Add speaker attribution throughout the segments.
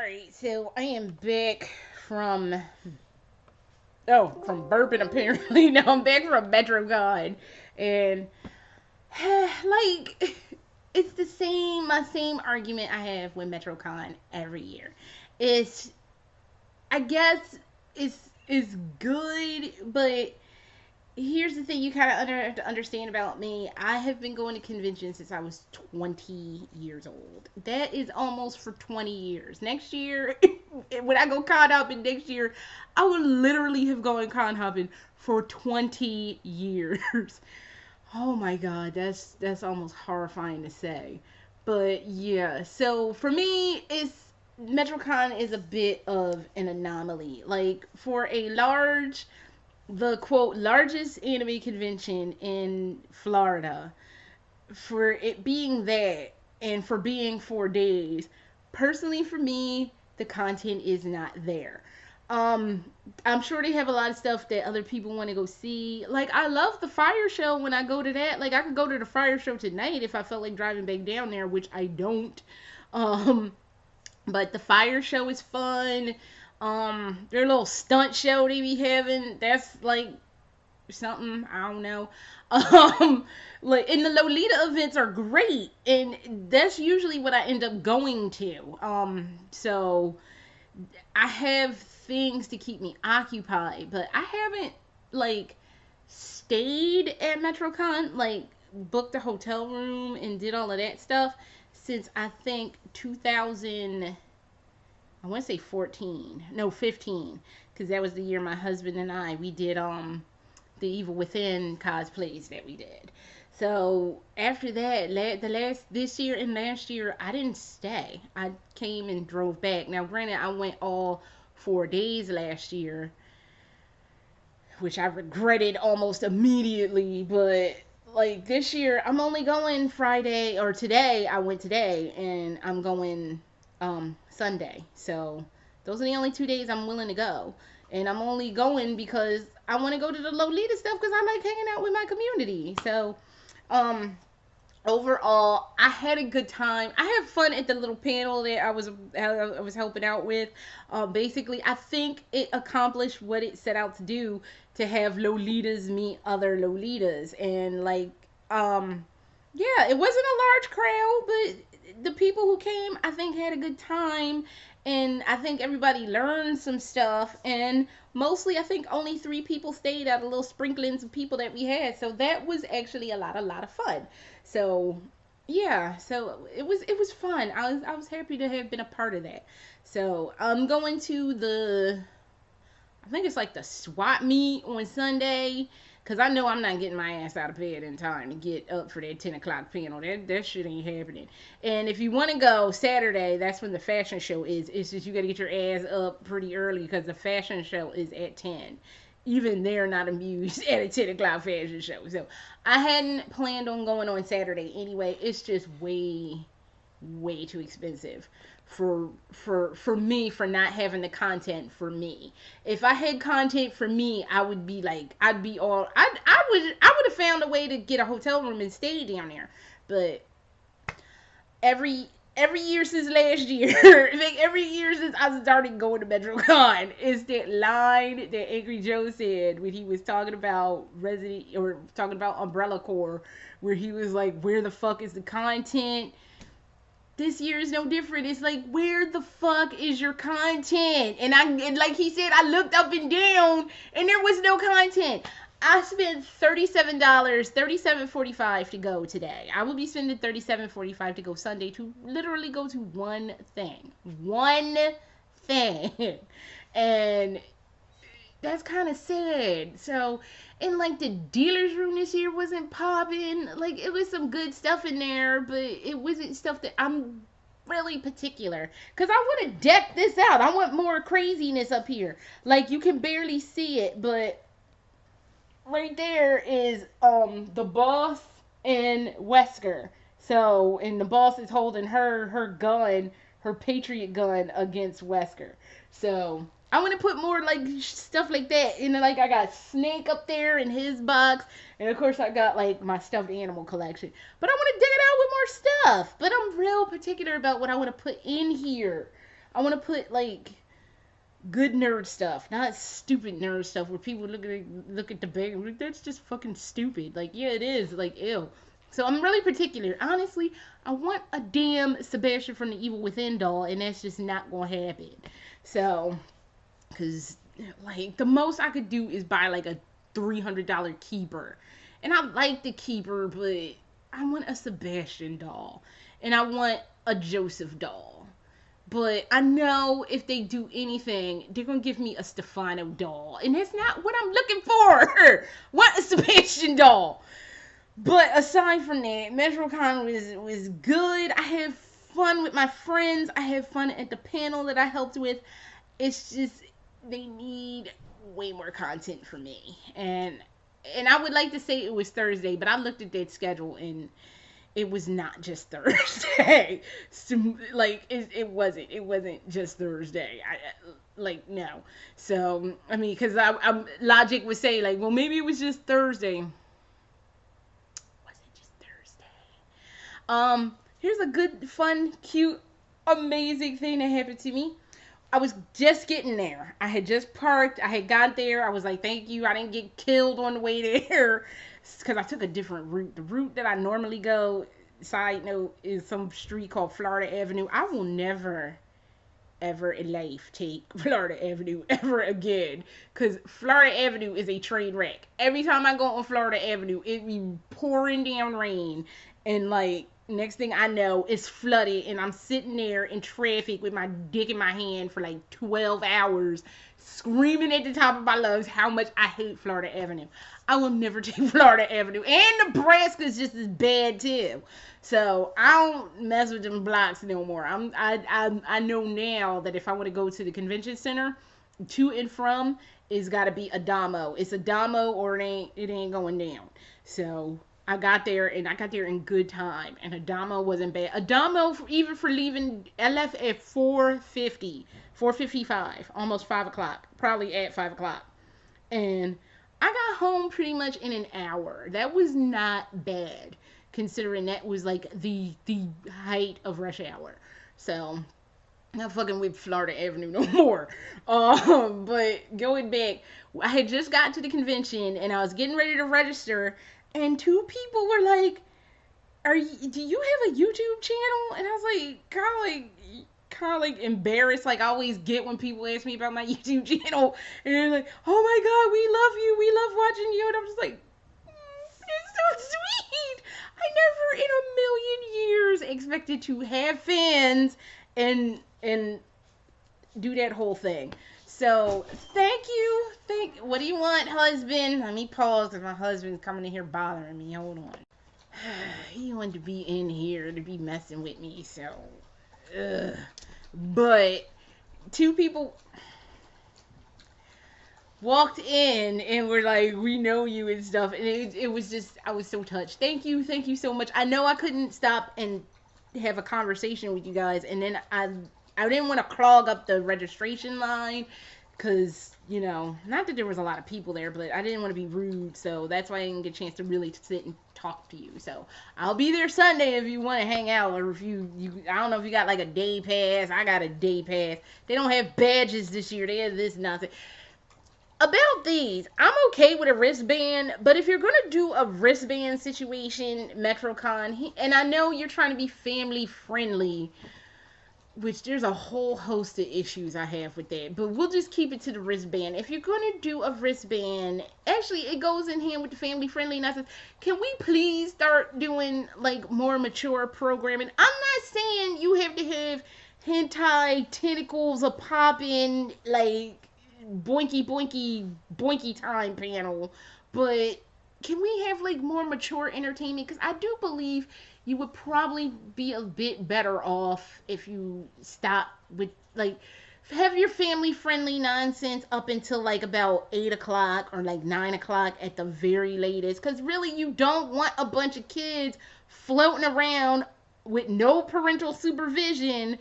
Speaker 1: Alright, so I am back from from burping apparently. Now I'm back from Metrocon, and like it's the same my same argument I have with Metrocon every year. It's I guess it's good, but here's the thing you kind of have to understand about me. I have been going to conventions since I was 20 years old. That is almost for 20 years. Next year, when I go con hopping next year, I will literally have gone con hopping for 20 years. Oh my god, that's almost horrifying to say. But yeah, so for me, it's Metrocon is a bit of an anomaly. Like for a the quote largest anime convention in Florida, for it being that and for being 4 days, personally for me, the content is not there. Um, I'm sure they have a lot of stuff that other people want to go see. Like I love the fire show when I go to that. Like I could go to the fire show tonight if I felt like driving back down there, which I don't. Um, but the fire show is fun. Their little stunt show they be having, that's like something, I don't know. Um, like, and the Lolita events are great, and that's usually what I end up going to. So I have things to keep me occupied, but I haven't like stayed at Metrocon, like booked a hotel room and did all of that stuff since I think 2000. I want to say 14, no 15, because that was the year my husband and we did the Evil Within cosplays that we did. So after that, this year and last year, I didn't stay. I came and drove back. Now, granted, I went all 4 days last year, which I regretted almost immediately. But like this year, I'm only going Friday, or today. I went today, and I'm going Sunday. So those are the only 2 days I'm willing to go. And I'm only going because I want to go to the Lolita stuff because I like hanging out with my community. So, um, overall, I had a good time. I had fun at the little panel that I was helping out with. Basically, I think it accomplished what it set out to do, to have Lolitas meet other Lolitas, and like yeah, it wasn't a large crowd, but the people who came, I think, had a good time, and I think everybody learned some stuff, and mostly I think only 3 people stayed out of little sprinklings of people that we had, so that was actually a lot of fun. So yeah, so it was fun. I was happy to have been a part of that. So I'm going to I think it's like the swap meet on Sunday. Cause I know I'm not getting my ass out of bed in time to get up for that 10 o'clock panel. That shit ain't happening. And if you want to go Saturday, that's when the fashion show is. It's just you got to get your ass up pretty early because the fashion show is at 10. Even they're not amused at a 10 o'clock fashion show. So I hadn't planned on going on Saturday anyway. It's just way too expensive for me, for not having the content for me. If I had content for me, I would be like, I would have found a way to get a hotel room and stay down there. But every year since last year, like every year since I started going to Metrocon, is that line that Angry Joe said when he was talking about talking about Umbrella Corps, where he was like, where the fuck is the content? This year is no different. It's like, where the fuck is your content? And like he said, I looked up and down and there was no content. I spent $37, $37.45 to go today. I will be spending $37.45 to go Sunday, to literally go to one thing. One thing. And that's kind of sad. So, and like the dealer's room this year wasn't popping. Like it was some good stuff in there, but it wasn't stuff that I'm really particular. Cause I want to deck this out. I want more craziness up here. Like you can barely see it, but right there is the boss and Wesker. So, and the boss is holding her gun, her Patriot gun, against Wesker. So I want to put more like stuff like that. And then, like, I got Snake up there in his box, and of course I got like my stuffed animal collection. But I want to dig it out with more stuff. But I'm real particular about what I want to put in here. I want to put like good nerd stuff, not stupid nerd stuff where people look at the bag and like, that's just fucking stupid. Like, yeah, it is. Like, ew. So I'm really particular. Honestly, I want a damn Sebastian from the Evil Within doll, and that's just not gonna happen. So, cause like the most I could do is buy like a $300 keeper, and I like the keeper, but I want a Sebastian doll, and I want a Joseph doll. But I know if they do anything, they're gonna give me a Stefano doll, and that's not what I'm looking for. What a Sebastian doll. But aside from that, Metrocon was good. I have fun with my friends. I have fun at the panel that I helped with. It's just they need way more content for me, and I would like to say it was Thursday, but I looked at that schedule and it was not just Thursday. So, like it wasn't just Thursday. Like no. So I mean, because I logic would say like, well, maybe it was just Thursday. Was it just Thursday? Here's a good, fun, cute, amazing thing that happened to me. I was just getting there. I had just parked. I had got there. I was like, thank you. I didn't get killed on the way there because I took a different route. The route that I normally go, side note, is some street called Florida Avenue. I will never, ever in life take Florida Avenue ever again because Florida Avenue is a train wreck. Every time I go on Florida Avenue, it be pouring down rain and like next thing I know, it's flooded, and I'm sitting there in traffic with my dick in my hand for like 12 hours, screaming at the top of my lungs how much I hate Florida Avenue. I will never take Florida Avenue, and Nebraska's just as bad too. So I don't mess with them blocks no more. I know now that if I want to go to the convention center, to and from is got to be Adamo. It's Adamo or it ain't going down. So I got there, and I got there in good time, and Adamo wasn't bad. Adamo, even for leaving, I left at 4:50, 4:55, almost 5 o'clock, probably at 5 o'clock. And I got home pretty much in an hour. That was not bad, considering that was like the height of rush hour. So, not fucking with Florida Avenue no more. But going back, I had just got to the convention, and I was getting ready to register, and two people were like, do you have a YouTube channel? And I was like, kind of like embarrassed, like I always get when people ask me about my YouTube channel, and they're like, oh my god, we love you, we love watching you. And I'm just like, it's so sweet. I never in a million years expected to have fans and do that whole thing. So, thank you. What do you want, husband? Let me pause because my husband's coming in here bothering me. Hold on. He wanted to be in here to be messing with me, so. But, two people walked in and were like, we know you and stuff. And it was just, I was so touched. Thank you so much. I know I couldn't stop and have a conversation with you guys, and then I didn't want to clog up the registration line because, you know, not that there was a lot of people there, but I didn't want to be rude, so that's why I didn't get a chance to really sit and talk to you. So I'll be there Sunday if you want to hang out, or if you I don't know if you got like a day pass. I got a day pass. They don't have badges this year. They have this nonsense. About these, I'm okay with a wristband, but if you're gonna do a wristband situation, Metrocon, and I know you're trying to be family friendly, which there's a whole host of issues I have with that, but we'll just keep it to the wristband. If you're gonna do a wristband, actually it goes in hand with the family friendliness. Can we please start doing like more mature programming? I'm not saying you have to have hentai tentacles a popping like boinky boinky boinky time panel, but can we have like more mature entertainment? Because I do believe you would probably be a bit better off if you stop with like have your family friendly nonsense up until like about 8 o'clock or like 9 o'clock at the very latest, because really you don't want a bunch of kids floating around with no parental supervision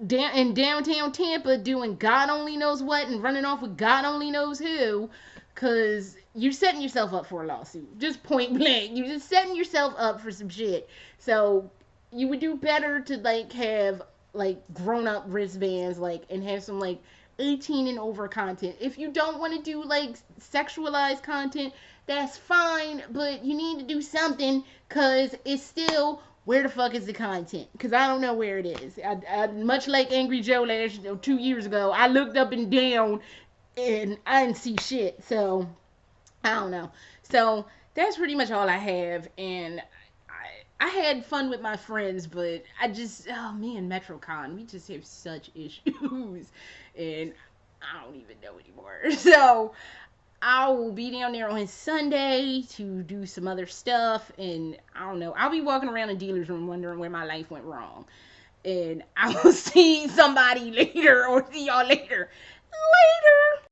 Speaker 1: in downtown Tampa doing God only knows what and running off with God only knows who, because you're setting yourself up for a lawsuit. Just point blank. You're just setting yourself up for some shit. So you would do better to like have like grown up wristbands, like, and have some like 18 and over content. If you don't want to do like sexualized content, that's fine, but you need to do something, because it's still, where the fuck is the content? Because I don't know where it is. Much like Angry Joe 2 years ago, I looked up and down and I didn't see shit. So I don't know. So that's pretty much all I have. And I had fun with my friends, but me and Metrocon, we just have such issues. And I don't even know anymore. So I will be down there on Sunday to do some other stuff. And I don't know. I'll be walking around the dealer's room wondering where my life went wrong. And I will see somebody later, or see y'all later. Later.